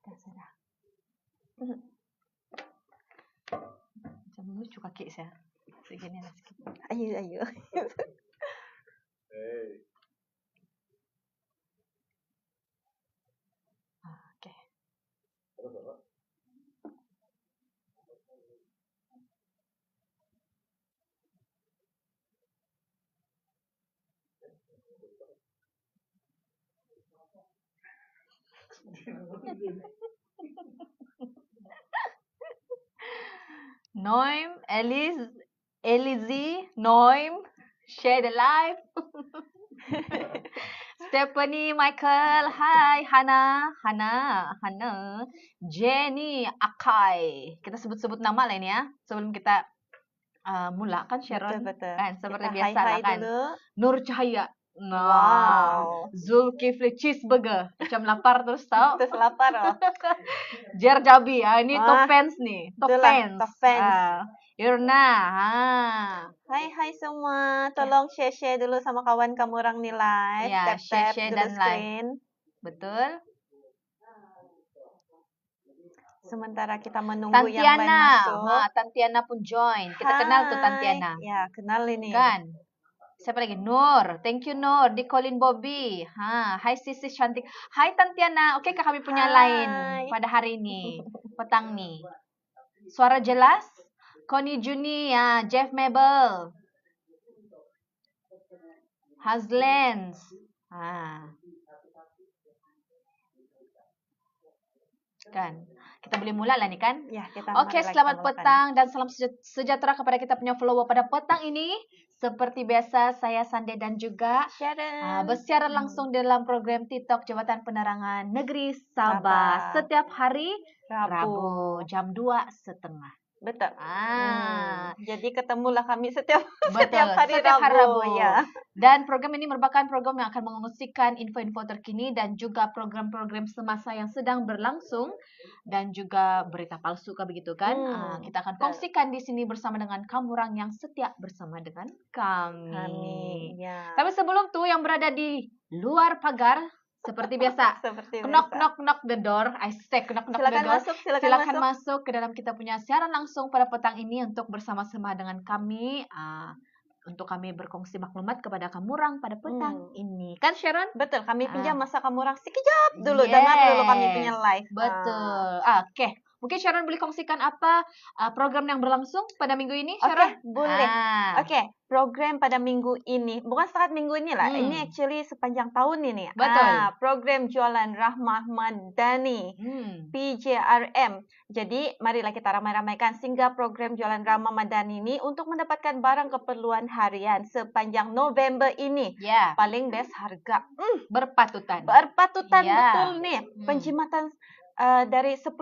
Dah sudah. Macam lucu kaki saya. Segini lah sikit. Ayo. Okay. Noim, Elizy, Noim, share the live. Stephanie, Michael, hi, Hana, Jenny, Akai. Kita sebut-sebut nama lah ini ya sebelum kita mula kan Sharon. Betul. Kan seperti Kita biasa lah kan. dulu. Nur Cahaya. Wow. Zulkifli Cheeseburger. Macam lapar terus tau. Terus lapar loh. Jer Jabi. Ini top fans nih. Top Itulah, fans. top fans. Irna. Hai semua. Tolong share dulu sama kawan kamu orang nih live. Ya, Tap share dulu dan screen. Live. Betul. Sementara kita menunggu yang lain masuk. Tantiana pun join. Kita kenal tuh Tantiana. Ya, kenal ini. Kan. Siapa lagi? Nur. Thank you Nur. Di Colin Bobby. Hai Sisi cantik. Hai Tantiana. Oke kah kami punya lain pada hari ini? Petang nih. Suara jelas? Connie Juni, Jeff Mabel. Hazlens. Kan. Kita boleh mula lah nih kan? Ya, Oke, selamat petang dan salam sejahtera kepada kita punya follower pada petang ini. Seperti biasa, saya Sande dan juga Sharon bersiaran langsung dalam program TikTok Jabatan Penerangan Negeri Sabah setiap hari Rabu jam 2:30. Betul. Jadi ketemulah kami setiap hari Rabu. Rabu. Ya. Dan program ini merupakan program yang akan mengungsikan info-info terkini dan juga program-program semasa yang sedang berlangsung dan juga berita palsu begitu kan. Kita akan kongsikan di sini bersama dengan kamu orang yang setia bersama dengan kami. Ya. Tapi sebelum itu yang berada di luar pagar seperti biasa. Knock the door. I say knock the door. Silakan masuk ke dalam kita punya siaran langsung pada petang ini untuk bersama-sama dengan kami. Untuk kami berkongsi maklumat kepada kamu orang pada petang ini. Kan Sharon? Betul, kami pinjam masa kamu orang sekejap dulu. Dengar dulu kami punya live. Betul. Oke. Mungkin Sharon boleh kongsikan apa program yang berlangsung pada minggu ini, Sharon? Oke, boleh. Oke, program pada minggu ini. Bukan setakat minggu ini lah. Ini actually sepanjang tahun ini. Betul. Program Jualan Rahmah Madani. PJRM. Jadi, marilah kita ramai-ramaikan singgah program Jualan Rahmah Madani ini untuk mendapatkan barang keperluan harian sepanjang November ini. Paling best harga. Berpatutan. Betul nih. Penjimatan dari 10%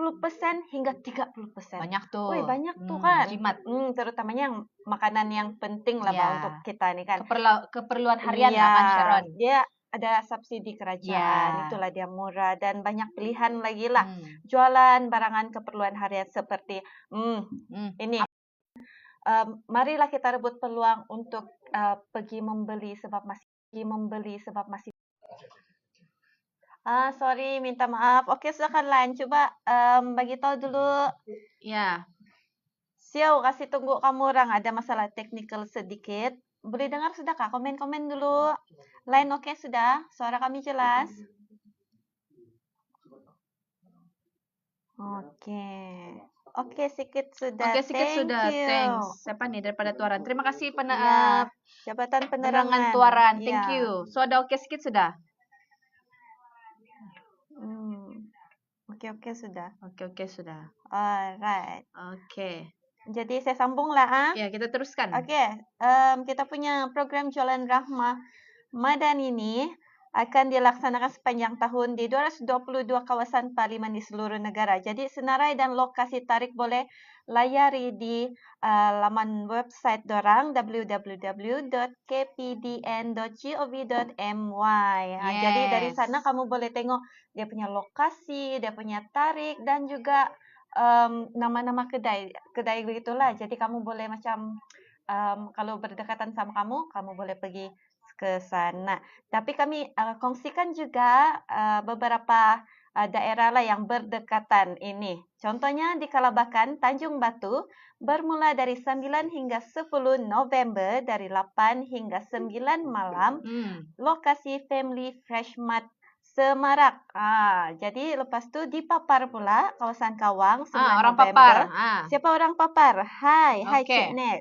hingga 30%. Banyak tuh. Banyak tuh kan. Jimat. Terutamanya yang makanan yang penting lah untuk kita nih kan. Keperluan harian lah kan Sharon. Dia ada subsidi kerajaan. Itulah dia murah dan banyak pilihan lagi lah. Jualan barangan keperluan harian seperti ini. Marilah kita rebut peluang untuk pergi membeli sebab masih sorry, minta maaf. Oke, silakan Lan. Coba bagi tahu dulu. Ya. Siau, kasih tunggu kamu orang. Ada masalah teknikal sedikit. Boleh dengar sudah kah? Komen-komen dulu. Lain oke sudah? Suara kami jelas? Oke, sedikit sudah. Thanks. Siapa nih daripada Tuaran? Terima kasih Jabatan Penerangan Tuaran. Thank you. So ada oke sedikit sudah? Oke sudah. Oke sudah. Alright. Oke. Jadi saya sambung lah. Ya, kita teruskan. Oke. Kita punya program Jualan Rahmah Madani ini akan dilaksanakan sepanjang tahun di 222 kawasan parlimen di seluruh negara. Jadi senarai dan lokasi tarik boleh layari di laman website dorang www.kpdn.gov.my. Jadi dari sana kamu boleh tengok dia punya lokasi, dia punya tarik dan juga nama-nama kedai begitulah. Jadi kamu boleh macam kalau berdekatan sama kamu boleh pergi ke sana. Tapi kami kongsikan juga beberapa daerah lah yang berdekatan ini. Contohnya di Kalabakan, Tanjung Batu, bermula dari 9 hingga 10 November dari 8 hingga 9 malam. Lokasi Family Fresh Mart Semarak. Jadi lepas tu di Papar pula, kawasan Kawang, 9 orang November. Papar. Siapa orang Papar? Hai Okay. Cik Net.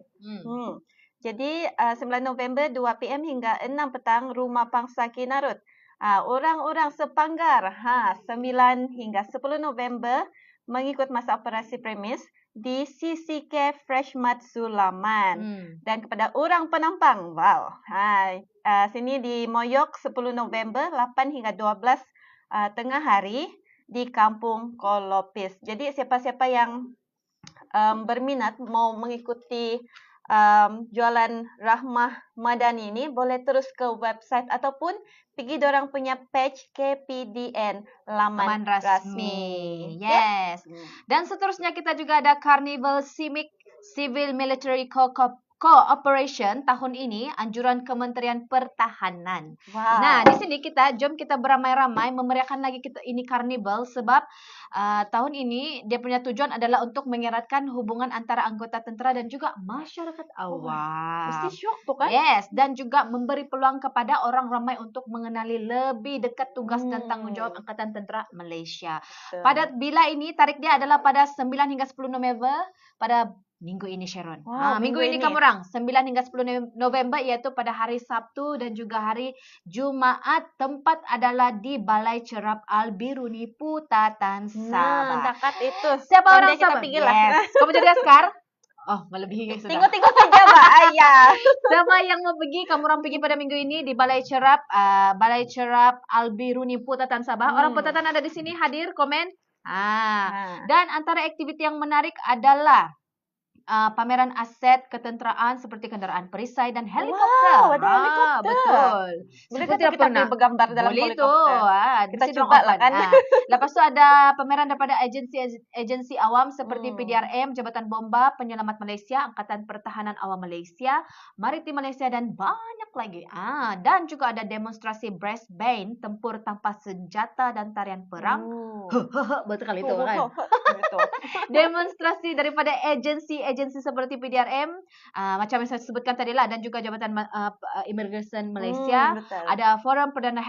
Jadi 9 November 2 PM hingga 6 petang Rumah Pangsa Kinarut. Orang-orang sepanggar 9 hingga 10 November mengikut masa operasi premis di CCK Fresh Mart Sulaman. Dan kepada orang penampang, sini di Moyok 10 November 8 hingga 12 tengah hari di Kampung Kolopis. Jadi siapa-siapa yang berminat mau mengikuti jualan Rahmah Madani ini boleh terus ke website ataupun pergi dorang punya page KPDN laman rasmi. Yes. Dan seterusnya kita juga ada Carnival Civil Military Cooperation tahun ini, anjuran Kementerian Pertahanan. Nah, di sini jom kita beramai-ramai memeriahkan lagi ini Carnival sebab tahun ini dia punya tujuan adalah untuk mengeratkan hubungan antara anggota tentera dan juga masyarakat awam. Mesti syok tuh kan? Yes, dan juga memberi peluang kepada orang ramai untuk mengenali lebih dekat tugas dan tanggung jawab Angkatan Tentera Malaysia. Pada bila ini tarikh dia adalah pada 9 hingga 10 November pada minggu ini, Sharon. Minggu ini kamu orang 9 hingga 10 November iaitu pada hari Sabtu dan juga hari Jumaat. Tempat adalah di Balai Cerap Al-Biruni, Putatan, Sabah. Dekat itu. Siapa orang Sabah? Yes. Kamu jadi askar? Oh, melebihi sudah. Tengok saja, Mbak Ayah. Siapa yang mau pergi, kamu orang pergi pada minggu ini di Balai Cerap Al-Biruni, Putatan, Sabah. Orang Putatan ada di sini hadir, komen. Dan antara aktiviti yang menarik adalah pameran aset ketenteraan seperti kendaraan perisai dan helikopter. Ada helikopter. Betul. Boleh kita bergambar dalam helikopter? Kita coba lah kan. Lepas tu ada pameran daripada agensi awam seperti PDRM, Jabatan Bomba Penyelamat Malaysia, Angkatan Pertahanan Awam Malaysia, Maritim Malaysia dan banyak lagi. Dan juga ada demonstrasi brass band, tempur tanpa senjata dan tarian perang. Betul kali itu kan. Demonstrasi daripada agensi seperti PDRM, macam yang saya sebutkan tadi lah, dan juga Jabatan Immigration Malaysia. Ada Forum Perdana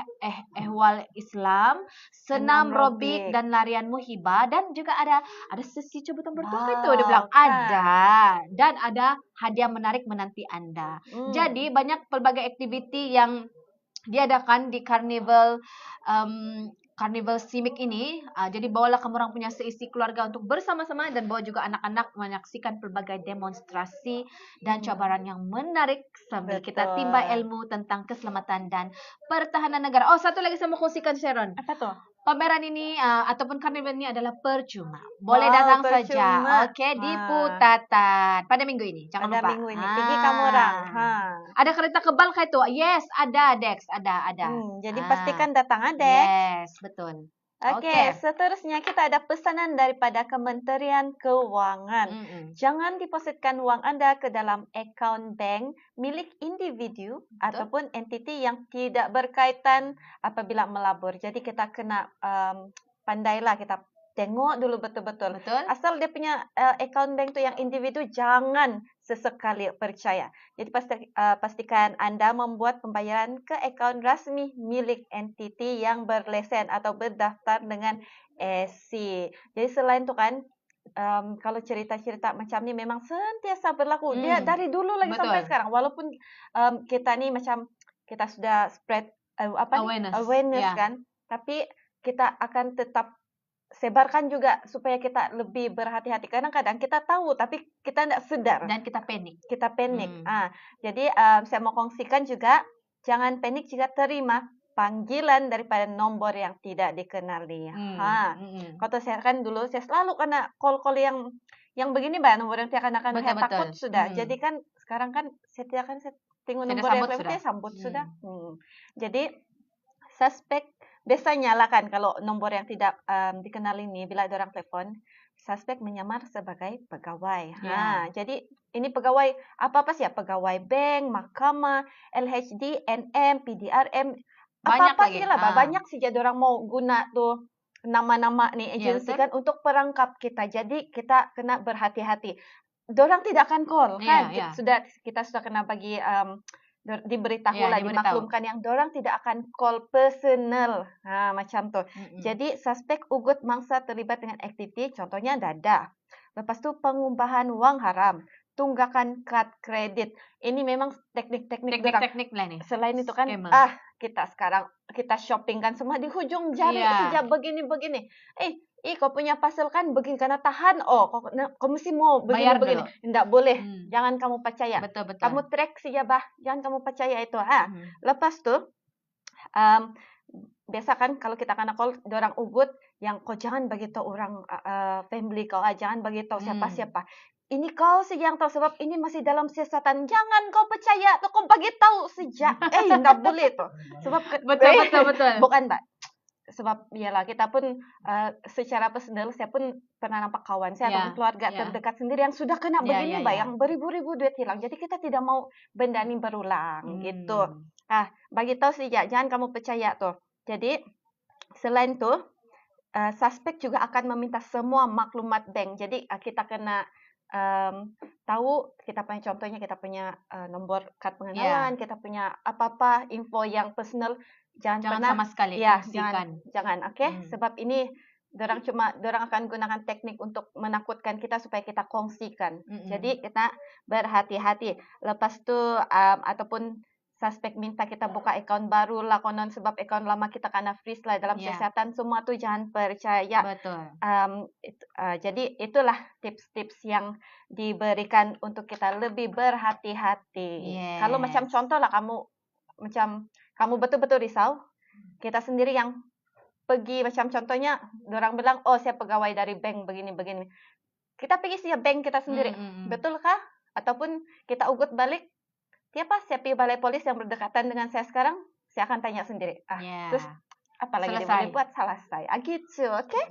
Ehwal Islam, Senam Robik dan Larian Muhibah, dan juga ada sesi cabutan bertopeng itu dia bilang ada, dan ada hadiah menarik menanti anda. Jadi banyak pelbagai aktiviti yang diadakan di Carnival Civil ini. Jadi bawalah kamu orang punya seisi keluarga untuk bersama-sama dan bawa juga anak-anak menyaksikan pelbagai demonstrasi dan cabaran yang menarik sambil kita timba ilmu tentang keselamatan dan pertahanan negara. Oh, satu lagi saya mau kongsikan, Sharon. Apa tuh? Pameran ini ataupun karnival ini adalah percuma. Boleh datang saja. Okey, di Putatan pada minggu ini. Jangan lupa. Pada minggu ini. Pergi kamu orang. Ada kereta kebal kah itu? Yes, ada, Dex. Ada. Jadi pastikan datang, Dex. Yes, betul. Okey, seterusnya kita ada pesanan daripada Kementerian Keuangan. Jangan depositkan wang anda ke dalam akaun bank milik individu ataupun entiti yang tidak berkaitan apabila melabur. Jadi kita kena pandailah, kita tengok dulu betul-betul. Asal dia punya akaun bank tu yang individu, jangan sesekali percaya. Jadi pastikan anda membuat pembayaran ke akaun rasmi milik entiti yang berlesen atau berdaftar dengan SC. Jadi selain tu kan, kalau cerita-cerita macam ni memang sentiasa berlaku. Dia dari dulu lagi sampai sekarang. Walaupun kita ni macam kita sudah spread awareness kan, tapi kita akan tetap sebarkan juga supaya kita lebih berhati-hati. Kadang-kadang kita tahu tapi kita tidak sedar dan kita panik. Jadi saya mau kongsikan juga, jangan panik jika terima panggilan daripada nombor yang tidak dikenali. Kalau saya kan dulu saya selalu kena call-call yang begini, Mbak, nomor yang saya akan takut sudah. Jadi kan sekarang kan saya tengok nomor yang saya sambut sudah. Jadi suspek biasanya lah kan, kalau nombor yang tidak dikenal ini bila orang telepon, suspek menyamar sebagai pegawai. Ya. Jadi ini pegawai apa sih ya? Pegawai bank, mahkamah, LHD, NM, PDRM, Banyak apa-apa lagi. sih lah. Banyak sih jadi orang mau guna tuh nama-nama nih Ya, agensi betul. kan untuk perangkap kita. Jadi kita kena berhati-hati. Dorang tidak akan call kan? Kita sudah kena bagi diberitahu lah, dimaklumkan yang dorang tidak akan call personal. Macam tu. Jadi suspek ugut mangsa terlibat dengan aktiviti, contohnya dadah. Lepas tu pengubahan wang haram, tunggakan kad kredit. Ini memang teknik-teknik dorang. Lah nih. Selain itu kan, kita sekarang kita shopping kan semua di hujung jari saja begini-begini. Kau punya parcel kan begini karena tahan. Kau mesti mau begini-begini. Tidak boleh. Jangan kamu percaya. Betul. Kamu track saja bah. Jangan kamu percaya itu. Lepas tu, biasa kan kalau kita kena call, dorang ugut yang kau jangan bagi tahu orang family kau. Jangan bagi tahu siapa-siapa. Ini kau saja yang tahu sebab ini masih dalam siasatan. Jangan kau percaya tu, kau bagi tahu saja. Tidak boleh tu. Sebab betul. Bukan tak. Sebab iyalah kita pun secara personal saya pun pernah nampak kawan saya ataupun keluarga terdekat sendiri yang sudah kena begini bayang beribu-ribu duit hilang. Jadi kita tidak mau benda ini berulang gitu. Bagi tahu saja, jangan kamu percaya tuh. Jadi selain tu suspek juga akan meminta semua maklumat bank. Jadi kita kena tahu kita punya, contohnya kita punya nomor kad pengenalan, kita punya apa-apa info yang personal. Jangan pernah sama sekali jangan sebab ini dorang akan gunakan teknik untuk menakutkan kita supaya kita kongsikan. Jadi kita berhati-hati. Lepas tu ataupun suspek minta kita buka akaun baru lah konon sebab akaun lama kita kena freeze lah dalam kesihatan, semua tu jangan percaya. Betul. Jadi itulah tips-tips yang diberikan untuk kita lebih berhati-hati. Kalau macam contoh lah kamu betul-betul risau, kita sendiri yang pergi, macam contohnya dorang bilang, saya pegawai dari bank begini-begini. Kita pergi siap bank kita sendiri. Betulkah? Ataupun kita ugut balik, saya pergi balai polis yang berdekatan dengan saya sekarang, saya akan tanya sendiri. Terus apa lagi dia boleh buat? Selesai. Gitu, oke?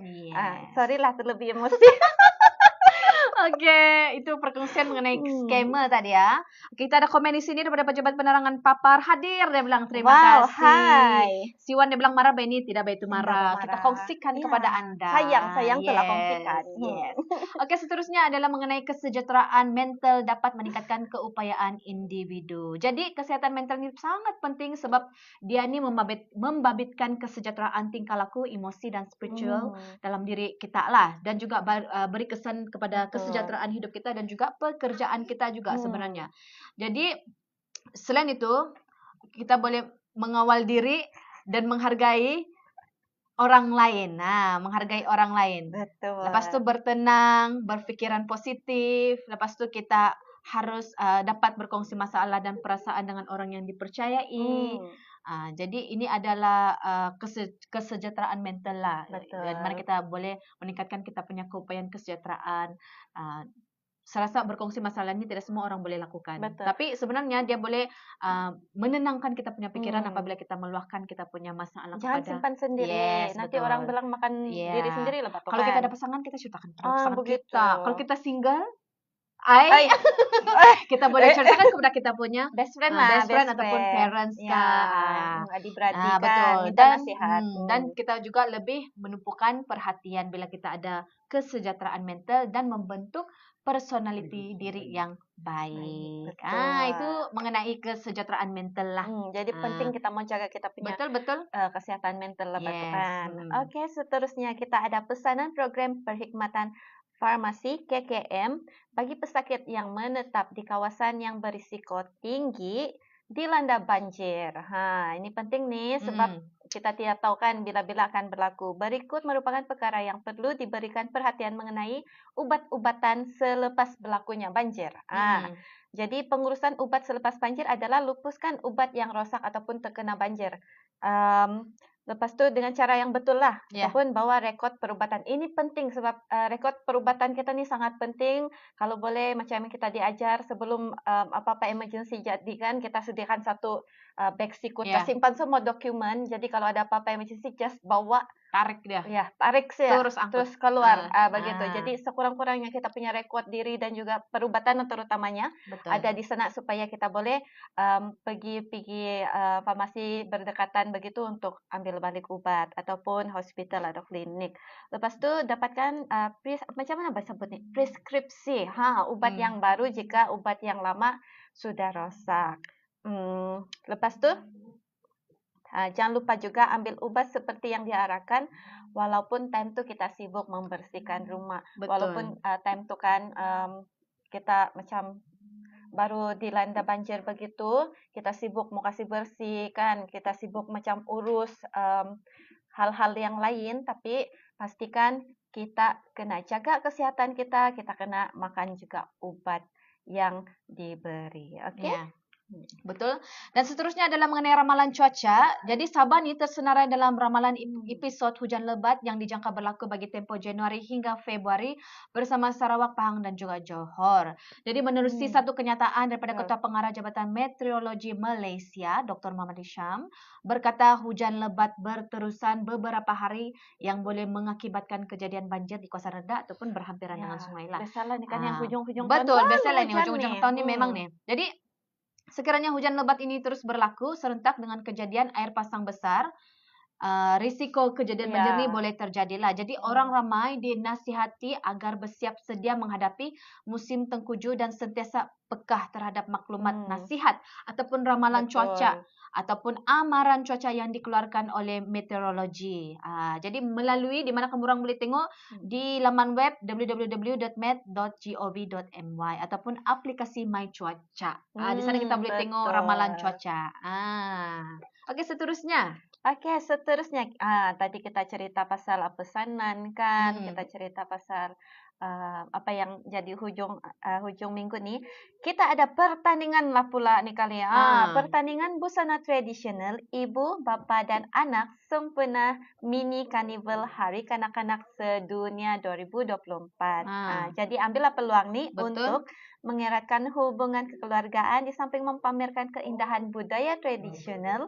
Sorry lah terlebih emosi. Itu perkongsian mengenai scammer tadi ya. Kita ada komen di sini daripada pejabat penerangan Papar hadir, dia bilang terima kasih. Hai. Siwan dia bilang marah ini tidak baik itu marah. Kita kongsikan kepada Anda. Sayang telah kongsikan. Seterusnya adalah mengenai kesejahteraan mental dapat meningkatkan keupayaan individu. Jadi kesehatan mental ini sangat penting sebab dia ini membabitkan kesejahteraan tingkah laku, emosi dan spiritual dalam diri kita lah, dan juga beri kesan kepada kesejahteraan hidup kita dan juga pekerjaan kita juga sebenarnya. Jadi selain itu kita boleh mengawal diri dan menghargai orang lain. Menghargai orang lain. Betul. Lepas tu bertenang, berfikiran positif. Lepas tu kita harus dapat berkongsi masalah dan perasaan dengan orang yang dipercayai. Jadi ini adalah kesejahteraan mental lah. Betul. Mana kita boleh meningkatkan kita punya keupayaan kesejahteraan. Saya rasa berkongsi masalah ini tidak semua orang boleh lakukan. Betul. Tapi sebenarnya dia boleh menenangkan kita punya pikiran apabila kita meluahkan kita punya masalah. Jangan simpan sendiri. Nanti betul. Orang bilang makan diri sendiri lah. Kalau kita ada pasangan, kita ceritakan pada pasangan begitu. kita. Kalau kita single, kita boleh ceritakan kepada kita punya best friend ataupun parents adik-beradik betul. Minta nasihat. Dan kita juga lebih menumpukan perhatian bila kita ada kesejahteraan mental dan membentuk personality diri yang baik. Itu mengenai kesejahteraan mental lah. Jadi penting kita mau jaga kita punya kesehatan mental lah. Oke, seterusnya kita ada pesanan program perkhidmatan farmasi KKM bagi pesakit yang menetap di kawasan yang berisiko tinggi dilanda banjir. Ini penting nih sebab kita tidak tahu kan bila-bila akan berlaku. Berikut merupakan perkara yang perlu diberikan perhatian mengenai ubat-ubatan selepas berlakunya banjir. Jadi pengurusan ubat selepas banjir adalah lupuskan ubat yang rosak ataupun terkena banjir. Lepas tu dengan cara yang betul lah. Ataupun bawa rekod perubatan. Ini penting sebab rekod perubatan kita ni sangat penting. Kalau boleh macam yang kita diajar sebelum apa-apa emergency jadi kan, kita sediakan satu Beksi kita simpan semua dokumen. Jadi kalau ada apa-apa emergency, just bawa, tarik dia. Ya, tarik sih ya. Terus keluar. Begitu. Jadi sekurang-kurangnya kita punya rekod diri dan juga perubatan terutamanya ada di sana supaya kita boleh pergi farmasi berdekatan begitu untuk ambil balik obat ataupun hospital atau klinik. Lepas tu dapatkan macam mana bahasa sebutnya? Preskripsi. Obat yang baru jika obat yang lama sudah rosak. Lepas tu jangan lupa juga ambil obat seperti yang diarahkan, walaupun time tu kita sibuk membersihkan rumah. Walaupun time tu kan kita macam baru dilanda banjir begitu, kita sibuk mau kasih bersih kan, kita sibuk macam urus hal-hal yang lain, tapi pastikan kita kena jaga kesehatan kita kena makan juga obat yang diberi. Oke? Yeah. Betul. Dan seterusnya adalah mengenai ramalan cuaca. Jadi Sabah ni tersenarai dalam ramalan episod hujan lebat yang dijangka berlaku bagi tempoh Januari hingga Februari bersama Sarawak, Pahang dan juga Johor. Jadi menerusi satu kenyataan daripada Ketua Pengarah Jabatan Meteorologi Malaysia, Dr. Muhammad Hisham, berkata hujan lebat berterusan beberapa hari yang boleh mengakibatkan kejadian banjir di kawasan rendah ataupun berhampiran dengan sungai lah. Biasalah ni kan yang hujung-hujung tahun. Betul, biasalah ni hujung-hujung tahun ni memang ni. Jadi sekiranya hujan lebat ini terus berlaku serentak dengan kejadian air pasang besar, risiko kejadian banjir ini boleh terjadilah. Jadi orang ramai dinasihati agar bersiap sedia menghadapi musim tengkujuh dan sentiasa pekah terhadap maklumat nasihat ataupun ramalan cuaca ataupun amaran cuaca yang dikeluarkan oleh meteorologi. Jadi melalui di mana kamu orang boleh tengok di laman web www.met.gov.my ataupun aplikasi My Cuaca. Di sana kita boleh tengok ramalan cuaca. Okey, seterusnya. Tadi kita cerita pasal pesanan kan, kita cerita pasal apa yang jadi hujung minggu ni. Kita ada pertandingan lah pula ni kali. Pertandingan busana tradisional ibu, bapa dan anak sempena mini karnival Hari Kanak-kanak Sedunia 2024. Jadi ambillah peluang ni untuk mengeratkan hubungan kekeluargaan di samping mempamerkan keindahan budaya tradisional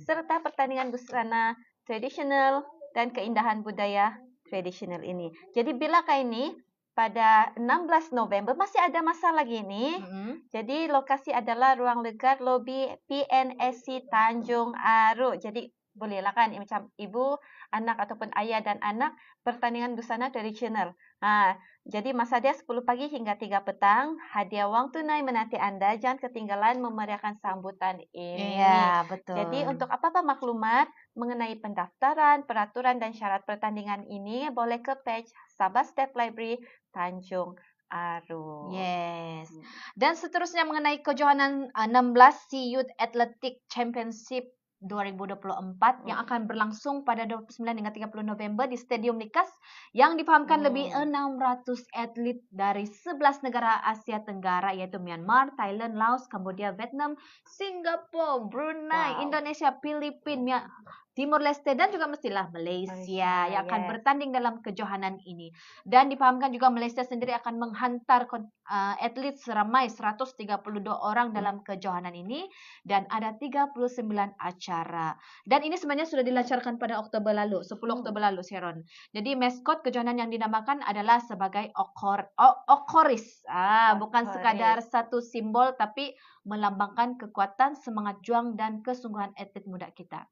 serta pertandingan busana tradisional dan keindahan budaya tradisional ini. Jadi bilakah ini? Pada 16 November, masih ada masa lagi ni. Jadi lokasi adalah Ruang Legar Lobi PNSC Tanjung Aru. Jadi bolehlah kan macam ibu, anak ataupun ayah dan anak pertandingan busana tradisional. Jadi masa dia 10 pagi hingga 3 petang. Hadiah wang tunai menanti anda. Jangan ketinggalan memeriahkan sambutan ini. Ya, betul. Jadi untuk apa-apa maklumat mengenai pendaftaran, peraturan dan syarat pertandingan ini boleh ke page Sabah State Library Tanjung Aru. Yes. Dan seterusnya mengenai kejohanan 16 SEA Youth Athletic Championship 2024 yang akan berlangsung pada 29 hingga 30 November di Stadium Likas yang difahamkan lebih 600 atlet dari 11 negara Asia Tenggara iaitu Myanmar, Thailand, Laos, Cambodia, Vietnam, Singapura, Brunei, Indonesia, Filipina, Timor Leste dan juga mestilah Malaysia yang akan bertanding dalam kejohanan ini. Dan difahamkan juga Malaysia sendiri akan menghantar atlet seramai 132 orang dalam kejohanan ini dan ada 39 acara. Dan ini sebenarnya sudah dilancarkan pada Oktober lalu, 10 Oktober lalu, Sharon. Jadi maskot kejohanan yang dinamakan adalah sebagai Okoris. Bukan sekadar satu simbol tapi melambangkan kekuatan, semangat juang dan kesungguhan atlet muda kita.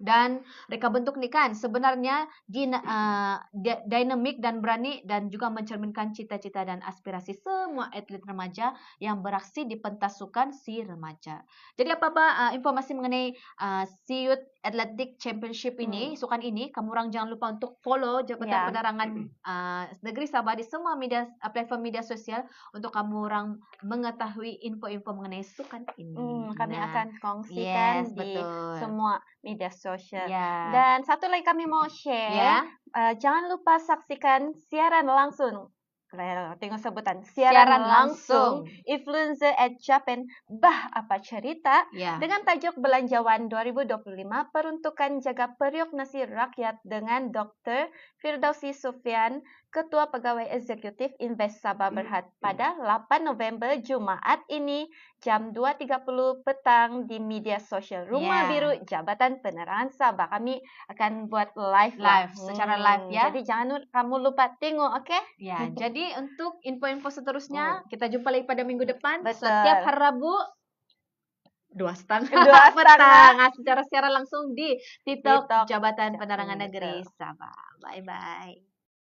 Dan reka bentuk ni kan sebenarnya dinamik dan berani dan juga mencerminkan cita-cita dan aspirasi semua atlet remaja yang beraksi di pentas sukan si remaja. Jadi apa-apa informasi mengenai SEA Youth Athletic Championship ini, sukan ini, kamu orang jangan lupa untuk follow Jabatan Penerangan Negeri Sabah di semua platform media sosial untuk kamu orang mengetahui info-info mengenai sukan ini. Kami akan kongsikan di semua media sosial. Dan satu lagi kami mau share, jangan lupa saksikan siaran langsung. Tengok sebutan siaran langsung Influencer at Japan apa cerita dengan tajuk Belanjawan 2025 peruntukan jaga periuk nasi rakyat dengan Dr. Firdausi Sufian, Ketua Pegawai Eksekutif Invest Sabah Berhad pada 8 November Jumaat ini jam 2.30 petang di media sosial Rumah Biru Jabatan Penerangan Sabah. Kami akan buat live secara live ya. Jadi jangan kamu lupa tengok, oke? Ya, jadi untuk info-info seterusnya kita jumpa lagi pada minggu depan. Betul. Setiap hari Rabu 2:30 2:30 petang secara siaran langsung di TikTok Jabatan Penerangan Negeri Sabah. Bye bye.